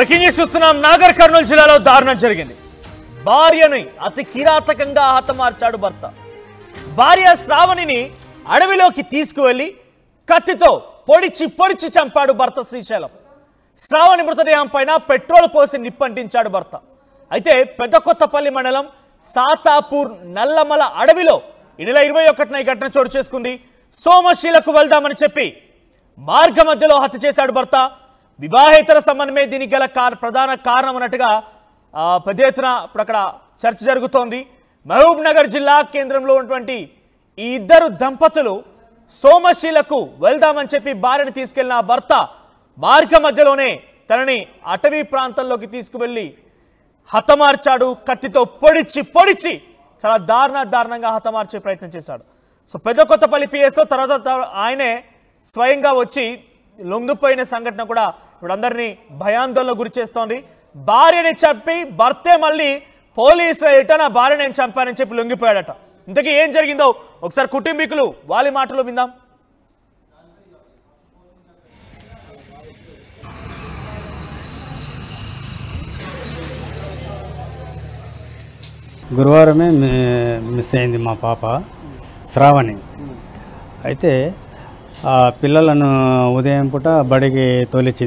Breaking news చూస్తున్నాం. నాగర్ కర్నూలు జిల్లాలో దారుణం జరిగింది. భార్యని అతి కిరాతకంగా హతమార్చాడు భర్త. భార్య శ్రావణిని అడవిలోకి తీసుకువెళ్లి కత్తితో పొడిచి పొడిచి చంపాడు భర్త శ్రీశైలం. శ్రావణి మృతదేహం పైన పెట్రోల్ పోసి నిప్పంటించాడు భర్త. అయితే పెద్దకొత్తపల్లి మండలం సాతాపూర్ నల్లమల అడవిలో ఈ నెల 21న ఈ ఘటన చోటు చేసుకుంది. సోమశీలకు వెళ్దామని చెప్పి మార్గ మధ్యలో హత్య చేశాడు భర్త. వివాహేతర సంబంధమే దీనికి గల ప్రధాన కారణం అన్నట్టుగా పెద్ద ఎత్తున ఇప్పుడు అక్కడ చర్చ జరుగుతోంది. మహబూబ్ నగర్ జిల్లా కేంద్రంలో ఉన్నటువంటి ఈ ఇద్దరు దంపతులు సోమశీలకు వెళ్దామని చెప్పి భార్యను తీసుకెళ్లిన భర్త మార్గ మధ్యలోనే తనని అటవీ ప్రాంతంలోకి తీసుకువెళ్లి హతమార్చాడు. కత్తితో పొడిచి పొడిచి చాలా దారుణంగా హతమార్చే ప్రయత్నం చేశాడు. సో పెద్దకొత్తపల్లి పిఎస్లో తర్వాత ఆయనే స్వయంగా వచ్చి లొంగిపోయిన సంఘటన కూడా ఇప్పుడు అందరినీ భయాందోళన గురి చేస్తోంది. భార్యని చంపి భర్తే మళ్ళీ పోలీసులు ఎట నా భార్య నేను చంపానని చెప్పి లొంగిపోయాడట. ఇంతకీ ఏం జరిగిందో ఒకసారి కుటుంబీకులు వాళ్ళ మాటలో విందాం. గురువారమే మిస్ అయింది మా పాప శ్రావణి. అయితే ఆ పిల్లలను ఉదయం పూట బడికి తోలిచ్చి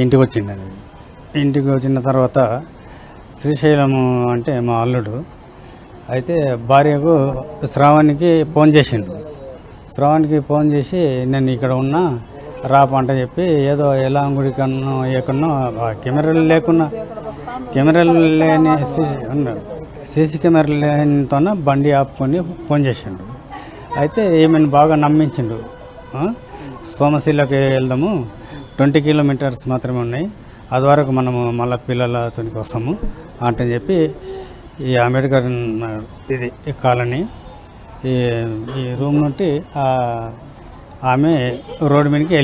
ఇంటికి వచ్చింది. ఇంటికి వచ్చిన తర్వాత శ్రీశైలము అంటే మా అల్లుడు అయితే భార్యకు శ్రావణికి ఫోన్ చేసిండు. శ్రావణికి ఫోన్ చేసి నేను ఇక్కడ ఉన్నా రాపంట చెప్పి ఏదో ఎలా గుడి కన్నా ఎక్కడనో కెమెరాలు లేని సీసీ కెమెరాలు లేనితోనే బండి ఆపుకొని ఫోన్ చేసిండు. అయితే ఈమెను బాగా నమ్మించిండు. సోమశీలకి వెళ్దాము, 20 కిలోమీటర్స్ మాత్రమే ఉన్నాయి, అది వరకు మనము మళ్ళీ పిల్లలతోనికి వస్తాము అంటే చెప్పి ఈ అంబేద్కర్ ఇది కాలనీ ఈ రూమ్ నుండి ఆమె రోడ్డు మీదకి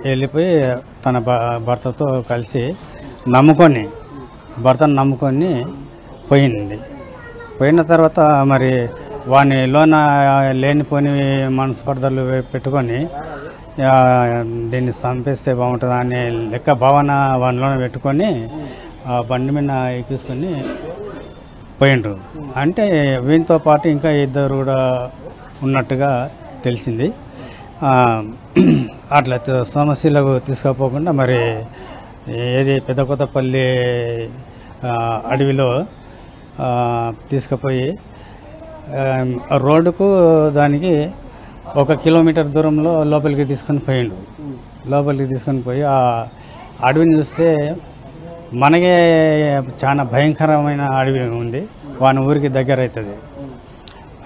వెళ్ళిపోయి తన భర్తతో కలిసి భర్తను నమ్ముకొని పోయిన తర్వాత మరి వాని లోన లేనిపోని మనస్పర్ధలు పెట్టుకొని దీన్ని చంపేస్తే బాగుంటుంది అనే లెక్క భావన వానిలోన పెట్టుకొని బండి మీద ఎక్కించుకొని పోయిండ్రు. అంటే వీనితో పాటు ఇంకా ఇద్దరు కూడా ఉన్నట్టుగా తెలిసింది. అట్లా సోమశీలకు తీసుకుపోకుండా మరి ఏది పెద్దకొత్తపల్లి అడవిలో తీసుకుపోయి రోడ్డుకు దానికి 1 కిలోమీటర్ దూరంలో లోపలికి తీసుకొని పోయి ఆ అడవిని చూస్తే మనకే చాలా భయంకరమైన అడవి ఉంది. వాని ఊరికి దగ్గర అవుతుంది.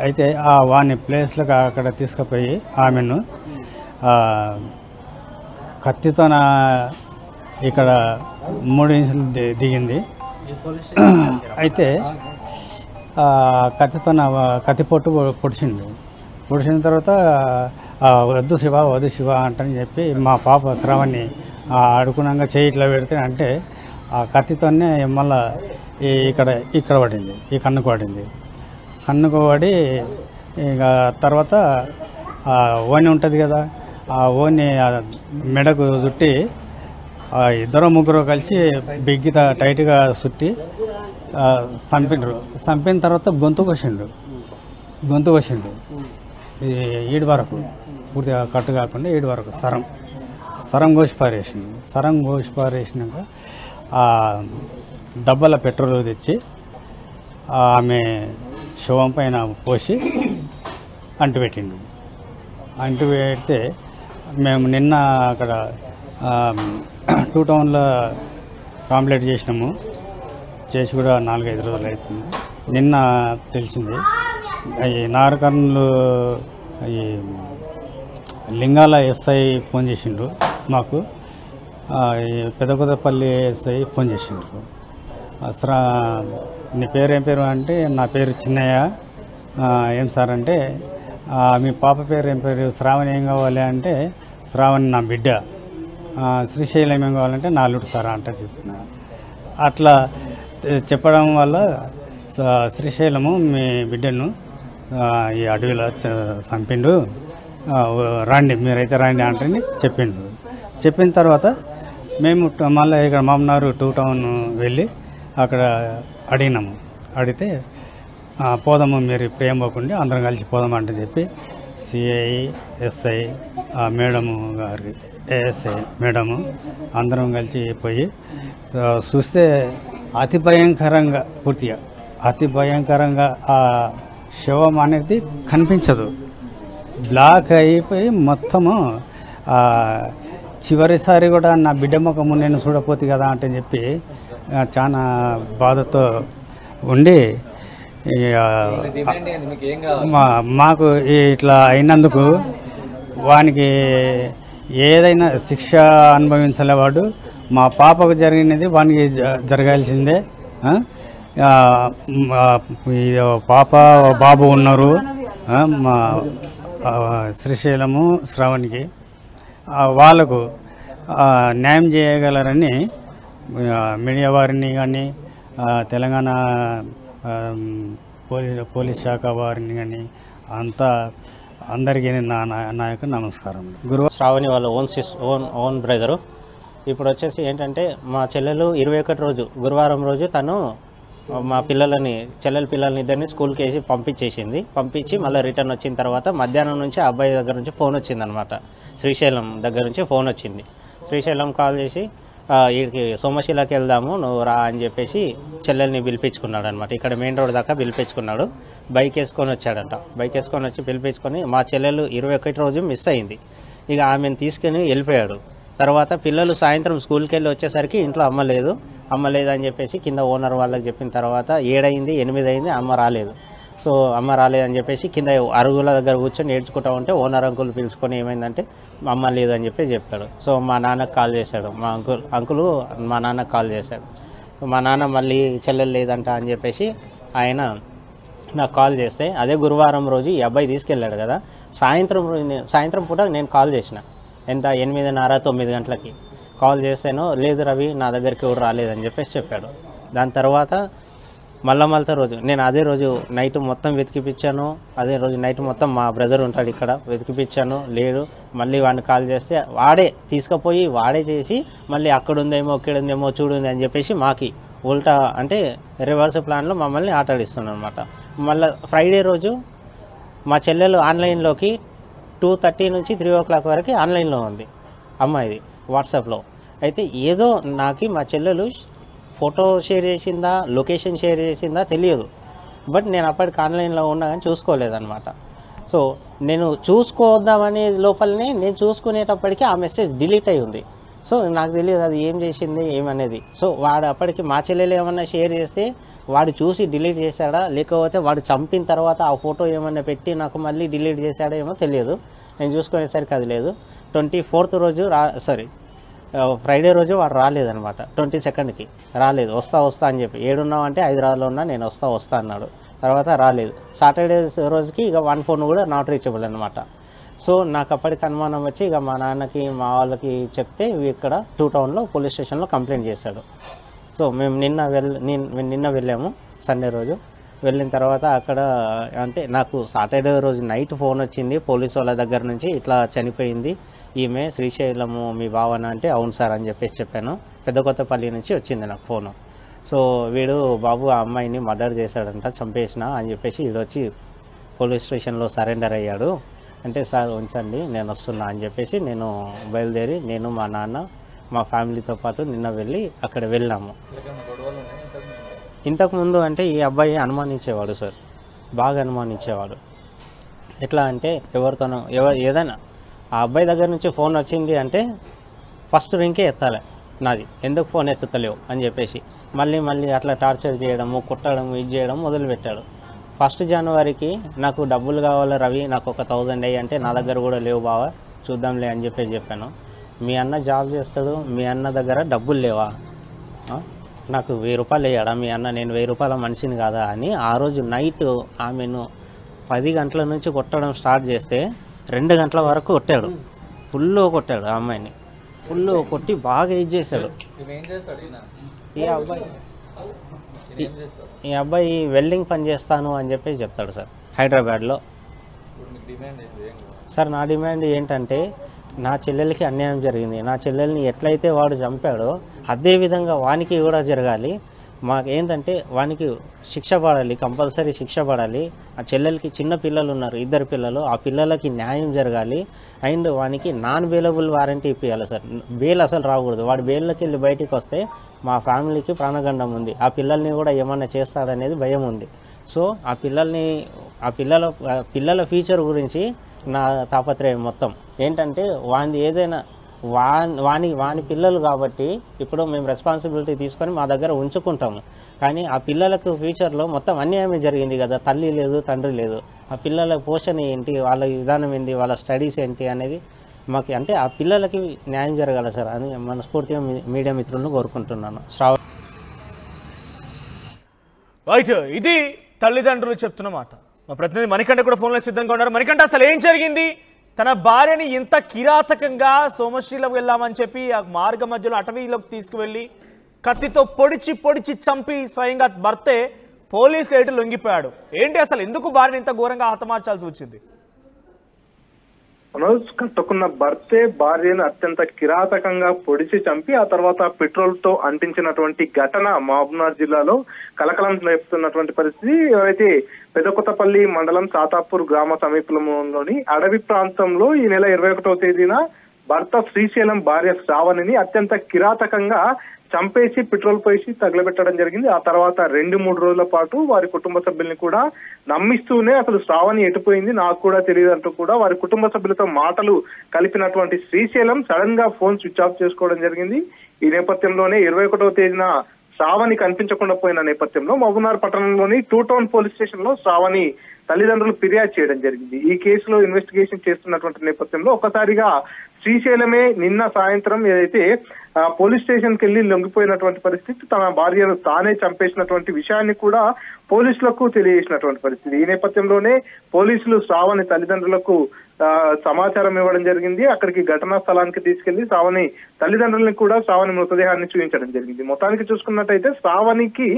అయితే ఆ వాని ప్లేస్లకు అక్కడ తీసుకుపోయి ఆమెను కత్తితోన ఇక్కడ 3 ఇంచులు దిగింది. అయితే కత్తితో కత్తిపోటు పొడిచిన తర్వాత వద్దు శివ అంటని చెప్పి మా పాప శ్రావణి అడుకున్నాక చేయి ఇట్లా పెడితే అంటే ఆ కత్తితోనే మళ్ళా ఇక్కడ పడింది, ఈ కన్నుకు పడి ఇక తర్వాత ఓని ఉంటుంది కదా, ఆ ఓని మెడకు చుట్టి ఇద్దరు ముగ్గురు కలిసి బిగ్గిత టైట్గా చుట్టి చంపిన తర్వాత గొంతు కోసిండు ఈడు వరకు, పూర్తిగా కట్టు కాకుండా ఈడు వరకు సరం కోసి పారేసినాక ఆ డబ్బాల పెట్రోల్ తెచ్చి ఆమె శవం పైన పోసి అంటుపెడితే మేము నిన్న అక్కడ 2 టౌన్లో కంప్లీట్ చేసి కూడా 4-5 రోజులు అవుతుంది. నిన్న తెలిసింది. ఈ నాగర్కర్నూలు ఈ లింగాల ఎస్ఐ ఫోన్ చేసిండ్రు మాకు, ఈ పెద్దకొత్తపల్లి ఎస్ఐ ఫోన్ చేసిండ్రు. నీ పేరు ఏం పేరు అంటే నా పేరు చిన్నయ్య. ఏం సార్ అంటే మీ పాప పేరు ఏం పేరు? శ్రావణి. ఏం కావాలి అంటే శ్రావణి నా బిడ్డ. శ్రీశైలం ఏం కావాలంటే నా అల్లుడు సార్ అంటే చెప్పిన. అట్లా చెప్పడం వల్ల శ్రీశైలము మీ బిడ్డను ఈ అడవిలో చంపిండు, రండి మీరైతే రండి అంటే చెప్పిండు. చెప్పిన తర్వాత మేము మళ్ళీ ఇక్కడ మామనారు 2 టౌన్ వెళ్ళి అక్కడ అడిగినాము. అడిగితే పోదాము, మీరు ఇప్పుడు ఏం పోకుండా అందరం కలిసి పోదామంటే చెప్పి సిఐ, ఎస్ఐ, మేడము గారికి, ఏఎస్ఐ మేడము అందరం కలిసి పోయి చూస్తే అతి భయంకరంగా, పూర్తిగా అతి భయంకరంగా ఆ శవం అనేది కనిపించదు. బ్లాక్ అయిపోయి మొత్తము చివరిసారి కూడా నా బిడ్డ ముఖము నేను చూడపోతే కదా అంటే చెప్పి చాలా బాధతో ఉండి మాకు ఇట్లా అయినందుకు వానికి ఏదైనా శిక్ష అనుభవించలేవాడు. మా పాపకు జరిగినది వానికి జరగాల్సిందే. పాప బాబు ఉన్నారు మా శ్రీశైలము శ్రావణికి, వాళ్ళకు న్యాయం చేయగలరని మీడియా వారిని కానీ తెలంగాణ పోలీస్ శాఖ వారిని కానీ అంతా అందరికీ నా యొక్క నమస్కారం. శ్రావణి వాళ్ళ ఓన్ బ్రదరు. ఇప్పుడు వచ్చేసి ఏంటంటే మా చెల్లెలు 21 రోజు గురువారం రోజు తను మా చెల్లెల పిల్లల్ని ఇద్దరిని స్కూల్కి వేసి పంపించి మళ్ళీ రిటర్న్ వచ్చిన తర్వాత మధ్యాహ్నం నుంచి అబ్బాయి దగ్గర నుంచి ఫోన్ వచ్చిందనమాట. శ్రీశైలం దగ్గర నుంచి ఫోన్ వచ్చింది. శ్రీశైలం కాల్ చేసి వీడికి సోమశిలకి వెళ్దాము నువ్వు రా అని చెప్పేసి చెల్లెల్ని పిలిపించుకున్నాడు అనమాట. ఇక్కడ మెయిన్ రోడ్ దాకా పిలిపించుకున్నాడు. బైక్ వేసుకొని వచ్చాడంట. బైక్ వేసుకొని వచ్చి పిలిపించుకొని మా చెల్లెలు 21 రోజు మిస్ అయింది. ఇక ఆమెను తీసుకుని వెళ్ళిపోయాడు. తర్వాత పిల్లలు సాయంత్రం స్కూల్కి వెళ్ళి వచ్చేసరికి ఇంట్లో అమ్మ లేదు అని చెప్పేసి కింద ఓనర్ వాళ్ళకి చెప్పిన తర్వాత 7 అయింది 8 అయింది, అమ్మ రాలేదు. సో అమ్మ రాలేదని చెప్పేసి కింద అరుగుల దగ్గర కూర్చొని ఏడ్చుకుంటా ఉంటే ఓనర్ అంకుల్ పిలుచుకొని ఏమైందంటే అమ్మ లేదని చెప్పి చెప్పాడు. సో మా నాన్నకు కాల్ చేశాడు. మా అంకులు మా నాన్నకు కాల్ చేశాడు. మా నాన్న మళ్ళీ చెల్లెలు లేదంట అని చెప్పేసి ఆయన నాకు కాల్ చేస్తే అదే గురువారం రోజు ఈ అబ్బాయి తీసుకెళ్ళాడు కదా, సాయంత్రం పూట నేను కాల్ చేసిన. ఎంత 8:30-9 గంటలకి కాల్ చేస్తేనో లేదు రవి నా దగ్గరికి ఎవరు రాలేదని చెప్పేసి చెప్పాడు. దాని తర్వాత మళ్ళా రోజు నేను అదే రోజు నైట్ మొత్తం వెతికిపించాను. అదే రోజు నైట్ మొత్తం మా బ్రదర్ ఉంటాడు ఇక్కడ, వెతికిపించాను లేడు. మళ్ళీ వాడిని కాల్ చేస్తే వాడే తీసుకుపోయి వాడే చేసి మళ్ళీ అక్కడుందేమో ఇక్కడుందేమో చూడుంది అని చెప్పేసి మాకి ఉల్టా అంటే రివర్స్ ప్లాన్లో మమ్మల్ని ఆటాడిస్తున్నాను అనమాట. మళ్ళీ ఫ్రైడే రోజు మా చెల్లెలు ఆన్లైన్లోకి 2:30 నుంచి 3 o'clock వరకు ఆన్లైన్లో ఉంది అమ్మాయిది వాట్సాప్లో. అయితే ఏదో నాకు మా చెల్లెలు ఫోటో షేర్ చేసిందా లొకేషన్ షేర్ చేసిందా తెలియదు. బట్ నేను అప్పటికి ఆన్లైన్లో ఉన్నా కానీ చూసుకోలేదన్నమాట. సో నేను చూసుకోద్దామనే లోపలనే నేను చూసుకునేటప్పటికీ ఆ మెసేజ్ డిలీట్ అయి ఉంది. సో నాకు తెలియదు అది ఏం చేసింది ఏమనేది. సో వాడు అప్పటికి మా చెల్లెలు ఏమన్నా షేర్ చేస్తే వాడు చూసి డిలీట్ చేశాడా లేకపోతే వాడు చంపిన తర్వాత ఆ ఫోటో ఏమన్నా పెట్టి నాకు మళ్ళీ డిలీట్ చేశాడో ఏమో తెలియదు. నేను చూసుకునేసరికి అది లేదు. 24th రోజు ఫ్రైడే రోజు వాడు రాలేదనమాట. 22nd రాలేదు. వస్తా అని చెప్పి ఏడున్నావంటే హైదరాబాద్లో ఉన్నా నేను వస్తా అన్నాడు. తర్వాత రాలేదు. సాటర్డే రోజుకి ఇక 1 phone కూడా నాట్ రీచబుల్ అనమాట. సో నాకు అప్పటికి అనుమానం వచ్చి ఇక మా నాన్నకి మా వాళ్ళకి చెప్తే ఇక్కడ 2 టౌన్లో పోలీస్ స్టేషన్లో కంప్లైంట్ చేశాడు. సో మేము నిన్న వెళ్ళాము సండే రోజు. వెళ్ళిన తర్వాత అక్కడ అంటే నాకు సాటర్డే రోజు నైట్ ఫోన్ వచ్చింది పోలీసు వాళ్ళ దగ్గర నుంచి, ఇట్లా చనిపోయింది ఈమె శ్రీశైలము మీ భావన అంటే అవును సార్ అని చెప్పేసి చెప్పాను. పెద్దకొత్తపల్లి నుంచి వచ్చింది నాకు ఫోను. సో వీడు బాబు ఆ అమ్మాయిని మర్డర్ చేశాడంట, చంపేసిన అని చెప్పేసి వీడు వచ్చి పోలీస్ స్టేషన్లో సరెండర్ అయ్యాడు అంటే సార్ ఉంచండి నేను వస్తున్నా అని చెప్పేసి నేను బయలుదేరి నేను మా నాన్న మా ఫ్యామిలీతో పాటు నిన్న వెళ్ళి అక్కడ వెళ్ళాము. ఇంతకుముందు అంటే ఈ అబ్బాయి అనుమానించేవాడు సార్, బాగా అనుమానించేవాడు. ఎట్లా అంటే ఎవరితోనో ఏదైనా ఆ అబ్బాయి దగ్గర నుంచి ఫోన్ వచ్చింది అంటే ఫస్ట్ రింకే ఎత్తాలి నాది, ఎందుకు ఫోన్ ఎత్తుతలేవు అని చెప్పేసి మళ్ళీ అట్లా టార్చర్ చేయడము కుట్టడము ఇది చేయడం మొదలుపెట్టాడు. 1 జనవరికి నాకు డబ్బులు కావాలి రవి, నాకు ఒక 1000 అయ్యి అంటే నా దగ్గర కూడా లేవు బావా చూద్దాంలే అని చెప్పాను. మీ అన్న జాబ్ చేస్తాడు, మీ అన్న దగ్గర డబ్బులు లేవా, నాకు 1000 రూపాయలు వేయడా మీ అన్న, నేను 1000 రూపాయల మనిషిని కాదా అని ఆ రోజు నైట్ ఆమెను 10 గంటల నుంచి కొట్టడం స్టార్ట్ చేస్తే 2 గంటల వరకు కొట్టాడు. ఫుల్ కొట్టాడు ఆ అమ్మాయిని, ఫుల్ కొట్టి బాగా ఇది చేశాడు. ఈ అబ్బాయి వెల్డింగ్ పని చేస్తాను అని చెప్పేసి చెప్తాడు సార్ హైదరాబాద్లో. సార్ నా డిమాండ్ ఏంటంటే నా చెల్లెలకి అన్యాయం జరిగింది, నా చెల్లెల్ని ఎట్లయితే వాడు చంపాడో అదే విధంగా వానికి కూడా జరగాలి. మాకేంటంటే వానికి శిక్ష పడాలి, కంపల్సరీ శిక్ష పడాలి. ఆ చెల్లెలకి చిన్న పిల్లలు ఉన్నారు, 2 పిల్లలు, ఆ పిల్లలకి న్యాయం జరగాలి. అండ్ వానికి నాన్ బెయిలబుల్ వారంటీ ఇప్పించాలి సార్. బెయిల్ అసలు రాకూడదు. వాడు బెయిల్లోకి వెళ్ళి బయటికి వస్తే మా ఫ్యామిలీకి ప్రాణగండం ఉంది. ఆ పిల్లల్ని కూడా ఏమన్నా చేస్తాడనేది భయం ఉంది. సో ఆ పిల్లల ఫ్యూచర్ గురించి నా తాపత్రయం మొత్తం ఏంటంటే వాని ఏదైనా వాని పిల్లలు కాబట్టి ఇప్పుడు మేము రెస్పాన్సిబిలిటీ తీసుకొని మా దగ్గర ఉంచుకుంటాము. కానీ ఆ పిల్లలకు ఫ్యూచర్లో మొత్తం అన్యాయమే జరిగింది కదా, తల్లి లేదు తండ్రి లేదు. ఆ పిల్లల పోషణ ఏంటి, వాళ్ళ విధానం ఏంటి, వాళ్ళ స్టడీస్ ఏంటి అనేది మాకు అంటే ఆ పిల్లలకి న్యాయం జరగాలి సార్ అని మనస్ఫూర్తిగా మీడియా మిత్రులను కోరుకుంటున్నాను. రైట్, ఇది తల్లిదండ్రులు చెప్తున్న మాట. మా ప్రతినిధి మణికంఠ కూడా ఫోన్లో సిద్ధంగా ఉన్నారు. మణికంఠ, అసలు ఏం జరిగింది? తన భార్యని ఇంత కిరాతకంగా సోమశీలకు వెళ్ళామని చెప్పి ఆ మార్గ మధ్యలో అటవీలోకి తీసుకువెళ్ళి కత్తితో పొడిచి చంపి స్వయంగా భర్తే పోలీసులు ఎటు లొంగిపోయాడు. ఏంటి అసలు, ఎందుకు భార్యని ఇంత ఘోరంగా హతమార్చాల్సి వచ్చింది? మనోజ్, కట్టుకున్న భర్తే భార్యను అత్యంత కిరాతకంగా పొడిచి చంపి ఆ తర్వాత పెట్రోల్ తో అంటించినటువంటి ఘటన మహబూబ్నగర్ జిల్లాలో కలకలం రేపుతున్నటువంటి పరిస్థితి. ఎవరైతే పెదకొత్తపల్లి మండలం సాతాపూర్ గ్రామ సమీపంలోని అడవి ప్రాంతంలో ఈ నెల 21వ తేదీన భర్త శ్రీశైలం భార్య శ్రావణిని అత్యంత కిరాతకంగా చంపేసి పెట్రోల్ పోసి తగలబెట్టడం జరిగింది. ఆ తర్వాత 2-3 రోజుల పాటు వారి కుటుంబ సభ్యుల్ని కూడా నమ్మిస్తూనే అసలు శ్రావణి ఎటుపోయింది నాకు కూడా తెలియదు అంటూ కూడా వారి కుటుంబ సభ్యులతో మాటలు కలిపినటువంటి శ్రీశైలం సడన్ గా ఫోన్ స్విచ్ ఆఫ్ చేసుకోవడం జరిగింది. ఈ నేపథ్యంలోనే 21వ తేదీన శ్రావణి కనిపించకుండా పోయిన నేపథ్యంలో మహబూబ్నగర్ పట్టణంలోని 2 టౌన్ పోలీస్ స్టేషన్ లో శ్రావణి తల్లిదండ్రులు ఫిర్యాదు చేయడం జరిగింది. ఈ కేసులో ఇన్వెస్టిగేషన్ చేస్తున్నటువంటి నేపథ్యంలో ఒక్కసారిగా శ్రీశైలమే నిన్న సాయంత్రం ఏదైతే పోలీస్ స్టేషన్ కి వెళ్లి లొంగిపోయినటువంటి పరిస్థితి, తన భార్యను తానే చంపేసినటువంటి విషయాన్ని కూడా పోలీసులకు తెలియజేసినటువంటి పరిస్థితి. ఈ నేపథ్యంలోనే పోలీసులు శ్రావణి తల్లిదండ్రులకు సమాచారం ఇవ్వడం జరిగింది. అక్కడికి ఘటనా స్థలానికి తీసుకెళ్లి శ్రావణి తల్లిదండ్రులను కూడా శ్రావణి మృతదేహాన్ని చూపించడం జరిగింది. మొత్తానికి చూసుకున్నట్టయితే శ్రావణికి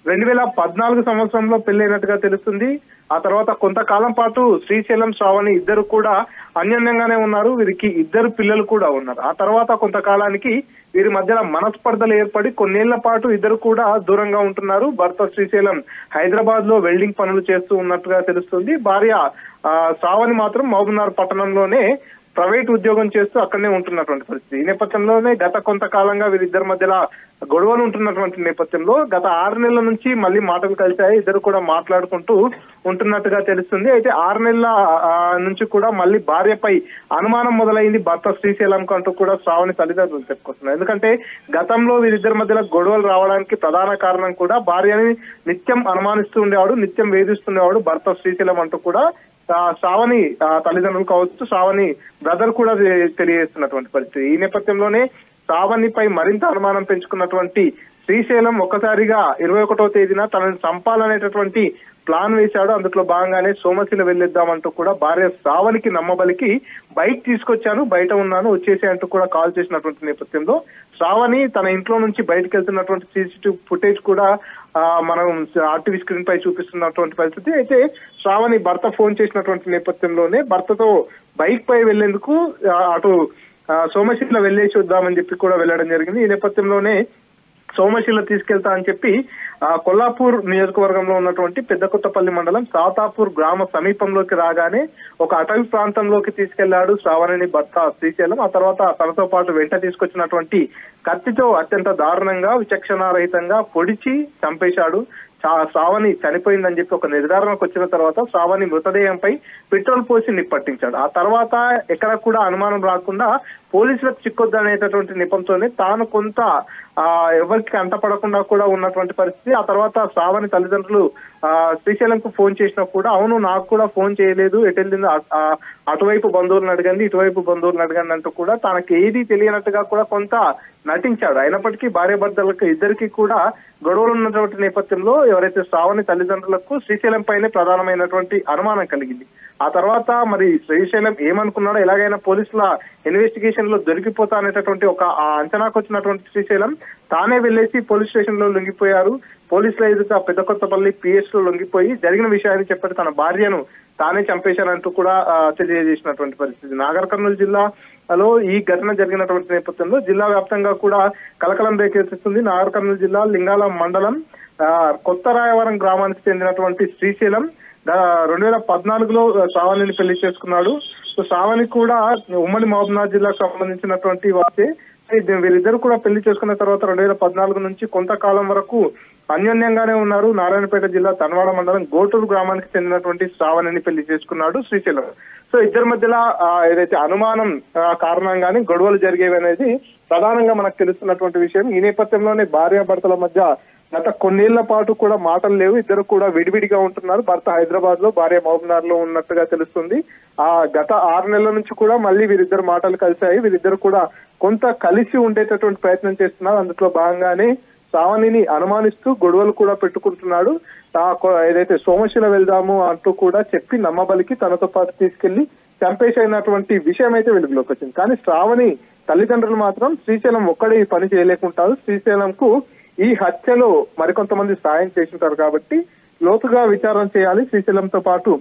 2014 సంవత్సరంలో పెళ్లైనట్టుగా తెలుస్తుంది. ఆ తర్వాత కొంతకాలం పాటు శ్రీశైలం శ్రావణి ఇద్దరు కూడా అన్యోన్యంగానే ఉన్నారు. వీరికి 2 పిల్లలు కూడా ఉన్నారు. ఆ తర్వాత కొంతకాలానికి వీరి మధ్యలో మనస్పర్ధలు ఏర్పడి కొన్నేళ్ల పాటు ఇద్దరు కూడా దూరంగా ఉంటున్నారు. భర్త శ్రీశైలం హైదరాబాద్ లో వెల్డింగ్ పనులు చేస్తూ ఉన్నట్టుగా తెలుస్తుంది. భార్య శ్రావణి మాత్రం మహబూబ్నగర్ పట్టణంలోనే ప్రైవేట్ ఉద్యోగం చేస్తూ అక్కడనే ఉంటున్నటువంటి పరిస్థితి. ఈ నేపథ్యంలోనే గత కొంతకాలంగా వీరిద్దరి మధ్యలో గొడవలు ఉంటున్నటువంటి నేపథ్యంలో గత 6 నెలల నుంచి మళ్ళీ మాటలు కలిశాయి. ఇద్దరు కూడా మాట్లాడుకుంటూ ఉంటున్నట్టుగా తెలుస్తుంది. అయితే 6 నెలల నుంచి కూడా మళ్ళీ భార్యపై అనుమానం మొదలైంది భర్త శ్రీశైలం అంటూ కూడా శ్రావణి తల్లిదండ్రులు చెప్పుకొస్తున్నారు. ఎందుకంటే గతంలో వీరిద్దరి మధ్యలో గొడవలు రావడానికి ప్రధాన కారణం కూడా భార్యని నిత్యం అనుమానిస్తూ ఉండేవాడు, నిత్యం వేధిస్తుండేవాడు భర్త శ్రీశైలం అంటూ కూడా శ్రావణి తల్లిదండ్రులు కావచ్చు, శ్రావణి బ్రదర్ కూడా తెలియజేస్తున్నటువంటి పరిస్థితి. ఈ నేపథ్యంలోనే శ్రావణిపై మరింత అనుమానం పెంచుకున్నటువంటి శ్రీశైలం ఒక్కసారిగా 21వ తేదీన తనని చంపాలనేటటువంటి ప్లాన్ వేశాడు. అందులో భాగంగానే సోమశిల వెళ్ళిద్దామంటూ కూడా భార్య శ్రావణికి నమ్మబలికి బైక్ తీసుకొచ్చాను, బయట ఉన్నాను, వచ్చేసి అంటూ కూడా కాల్ చేసినటువంటి నేపథ్యంలో శ్రావణి తన ఇంట్లో నుంచి బయటకు వెళ్తున్నటువంటి CCTV ఫుటేజ్ కూడా మనం ఆర్టీవీ స్క్రీన్ పై చూపిస్తున్నటువంటి పరిస్థితి. అయితే శ్రావణి భర్త ఫోన్ చేసినటువంటి నేపథ్యంలోనే భర్తతో బైక్ పై వెళ్లేందుకు అటు సోమశిల వెళ్ళేసి వద్దామని చెప్పి కూడా వెళ్ళడం జరిగింది. ఈ నేపథ్యంలోనే సోమశిల తీసుకెళ్తా అని చెప్పి కొల్లాపూర్ నియోజకవర్గంలో ఉన్నటువంటి పెద్దకొత్తపల్లి మండలం సాతాపూర్ గ్రామ సమీపంలోకి రాగానే ఒక అటవీ ప్రాంతంలోకి తీసుకెళ్లాడు శ్రావణిని భర్త శ్రీశైలం. ఆ తర్వాత తనతో పాటు వెంట తీసుకొచ్చినటువంటి కత్తితో అత్యంత దారుణంగా విచక్షణారహితంగా పొడిచి చంపేశాడు. శ్రావణి చనిపోయిందని చెప్పి ఒక నిర్ధారణకు వచ్చిన తర్వాత శ్రావణి మృతదేహంపై పెట్రోల్ పోసి నిప్పట్టించాడు. ఆ తర్వాత ఎక్కడ కూడా అనుమానం రాకుండా పోలీసులకు చిక్కొద్దనేటటువంటి నెపంతోనే తాను కొంత ఎవరికి అంటపడకుండా కూడా ఉన్నటువంటి పరిస్థితి. ఆ తర్వాత శ్రావణి తల్లిదండ్రులు శ్రీశైలంకు ఫోన్ చేసినా కూడా అవును నాకు కూడా ఫోన్ చేయలేదు, ఎటు వెళ్ళిందో అటువైపు బంధువులను అడగండి, ఇటువైపు బంధువులను అడగండి అంటూ కూడా తనకి ఏది తెలియనట్టుగా కూడా కొంత నటించాడు. అయినప్పటికీ భార్యాభర్తలకు ఇద్దరికి కూడా గొడవలు ఉన్నటువంటి నేపథ్యంలో ఎవరైతే శ్రావణి తల్లిదండ్రులకు శ్రీశైలం పైనే ప్రధానమైనటువంటి అనుమానం కలిగింది. ఆ తర్వాత మరి శ్రీశైలం ఏమనుకున్నాడో ఎలాగైనా పోలీసుల ఇన్వెస్టిగేషన్ లో దొరికిపోతా అనేటటువంటి ఒక అంచనాకు వచ్చినటువంటి శ్రీశైలం తానే వెళ్లేసి పోలీస్ స్టేషన్ లో లొంగిపోయారు. పోలీసుల ఎదుట పెద్దకొత్తపల్లి పిఎస్ లో లొంగిపోయి జరిగిన విషయాన్ని చెప్పి తన భార్యను తానే చంపేశానంటూ కూడా తెలియజేసినటువంటి పరిస్థితి. నాగర్ కర్నూలు జిల్లాలో ఈ ఘటన జరిగినటువంటి నేపథ్యంలో జిల్లా వ్యాప్తంగా కూడా కలకలం రేకెత్తిస్తుంది. నాగర్ కర్నూలు జిల్లా లింగాల మండలం కొత్త రాయవరం గ్రామానికి చెందినటువంటి శ్రీశైలం 2014లో శ్రావణిని పెళ్లి చేసుకున్నాడు. సో శ్రావణి కూడా ఉమ్మడి మహబూబ్నగర్ జిల్లాకు సంబంధించినటువంటి వారే. వీరిద్దరు కూడా పెళ్లి చేసుకున్న తర్వాత 2014 నుంచి కొంతకాలం వరకు అన్యోన్యంగానే ఉన్నారు. నారాయణపేట జిల్లా తన్వాడ మండలం గోటూరు గ్రామానికి చెందినటువంటి శ్రావణిని పెళ్లి చేసుకున్నాడు శ్రీశైలం. సో ఇద్దరి మధ్యలో ఏదైతే అనుమానం కారణంగానే గొడవలు జరిగేవి అనేది ప్రధానంగా మనకు తెలుస్తున్నటువంటి విషయం. ఈ నేపథ్యంలోనే భార్యాభర్తల మధ్య గత కొన్నేళ్ల పాటు కూడా మాటలు లేవు. ఇద్దరు కూడా విడివిడిగా ఉంటున్నారు. భర్త హైదరాబాద్ లో, భార్య మహబూబ్నగర్ లో ఉన్నట్టుగా తెలుస్తుంది. గత 6 నెలల నుంచి కూడా మళ్ళీ వీరిద్దరు మాటలు కలిశాయి. వీరిద్దరు కూడా కొంత కలిసి ఉండేటటువంటి ప్రయత్నం చేస్తున్నారు. అందులో భాగంగానే శ్రావణిని అనుమానిస్తూ గొడవలు కూడా పెట్టుకుంటున్నాడు. ఏదైతే సోమశిల వెళ్దాము అంటూ కూడా చెప్పి నమ్మబలికి తనతో పాటు తీసుకెళ్లి చంపేసైనటువంటి విషయం అయితే వెలుగులోకి వచ్చింది. కానీ శ్రావణి తల్లిదండ్రులు మాత్రం శ్రీశైలం ఒక్కడే ఈ పని చేయలేకుంటారు. శ్రీశైలంకు ఈ హత్యలో మరికొంతమంది సాయం చేస్తుంటారు కాబట్టి లోతుగా విచారణ చేయాలి. శ్రీశైలంతో పాటు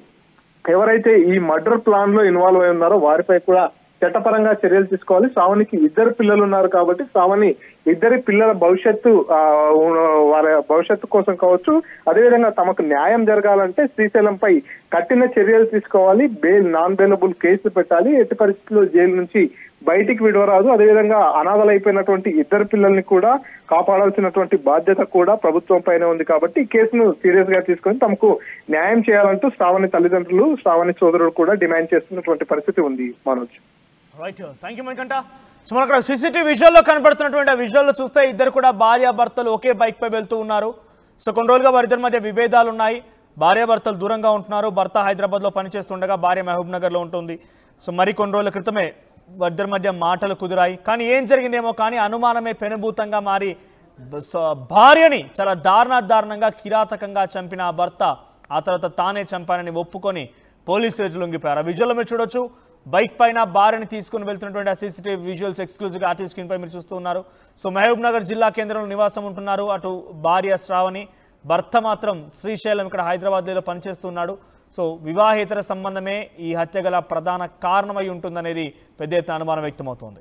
ఎవరైతే ఈ మర్డర్ ప్లాన్ లో ఇన్వాల్వ్ అయి ఉన్నారో వారిపై కూడా చట్టపరంగా చర్యలు తీసుకోవాలి. శ్రావణికి 2 పిల్లలు ఉన్నారు కాబట్టి శ్రావణి ఇద్దరి పిల్లల వారి భవిష్యత్తు కోసం కావచ్చు, అదేవిధంగా తమకు న్యాయం జరగాలంటే శ్రీశైలంపై కఠిన చర్యలు తీసుకోవాలి. నాన్ బెయిలబుల్ కేసులు పెట్టాలి. ఎట్టి పరిస్థితుల్లో జైలు నుంచి బయటికి విడవరాదు. అదేవిధంగా అనాథలైపోయినటువంటి 2 పిల్లల్ని కూడా కాపాడాల్సినటువంటి బాధ్యత కూడా ప్రభుత్వం పైన ఉంది. కాబట్టి ఈ కేసును సీరియస్ గా తీసుకొని తమకు న్యాయం చేయాలంటూ శ్రావణి తల్లిదండ్రులు, శ్రావణి సోదరుడు కూడా డిమాండ్ చేస్తున్నటువంటి పరిస్థితి ఉంది. Manoj, right, thank you Manikanta. So మనకు అక్కడ CCTV విజువల్లో కనబడుతున్నటువంటి ఆ విజువల్లో చూస్తే ఇద్దరు కూడా భార్యాభర్తలు ఒకే బైక్ పై వెళ్తూ ఉన్నారు. సో కొన్ని రోజులుగా వారిద్దరి మధ్య విభేదాలు ఉన్నాయి. భార్యాభర్తలు దూరంగా ఉంటున్నారు. భర్త హైదరాబాద్లో పనిచేస్తుండగా భార్య మహబూబ్నగర్లో ఉంటుంది. సో మరి కొన్ని రోజుల క్రితమే వారిద్దరి మధ్య మాటలు కుదిరాయి. కానీ ఏం జరిగిందేమో కానీ అనుమానమే పెనుభూతంగా మారి భార్యని చాలా దారుణంగా కిరాతకంగా చంపిన ఆ భర్త ఆ తర్వాత తానే చంపానని ఒప్పుకొని పోలీసు రేజు లొంగిపోయారు. ఆ విజువల్లో మీరు చూడొచ్చు. బైక్ పైన భార్యని తీసుకుని వెళ్తున్నటువంటి ఆ CCTV విజువల్స్ ఎక్స్క్లూజివ్గా ఆర్టీవీ స్క్రీన్ పై మీరు చూస్తూ ఉన్నారు. సో మహబూబ్నగర్ జిల్లా కేంద్రంలో నివాసం ఉంటున్నారు అటు భార్య శ్రావణి, భర్త మాత్రం శ్రీశైలం ఇక్కడ హైదరాబాద్లో పనిచేస్తున్నాడు. సో వివాహేతర సంబంధమే ఈ హత్య గల ప్రధాన కారణమై ఉంటుందనేది పెద్ద ఎత్తున అనుమానం వ్యక్తమవుతోంది.